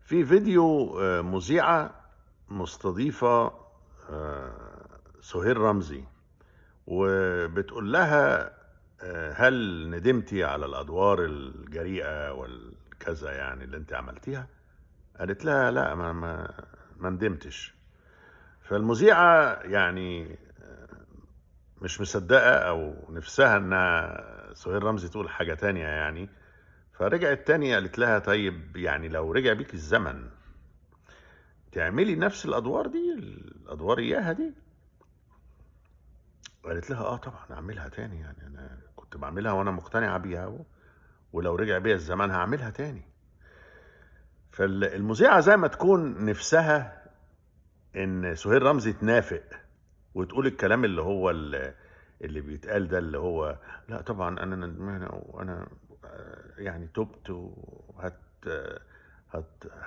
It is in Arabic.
في فيديو مذيعة مستضيفة سهير رمزي، وبتقول لها هل ندمتي على الأدوار الجريئة والكذا يعني اللي انت عملتيها؟ قالت لها لا، ما ندمتش. فالمذيعة يعني مش مصدقة أو نفسها إنها سهير رمزي تقول حاجة تانية يعني. فرجعت تاني قالت لها طيب يعني لو رجع بيك الزمن تعملي نفس الادوار دي، الادوار اياها دي؟ قالت لها اه طبعا اعملها تاني، يعني انا كنت بعملها وانا مقتنعه بيها ولو رجع بيا الزمان هعملها تاني. فالمذيعه زي ما تكون نفسها ان سهير رمزي تنافق وتقول الكلام اللي بيتقال ده، اللي هو لا طبعا انا ندمان وانا يعني تبت وهت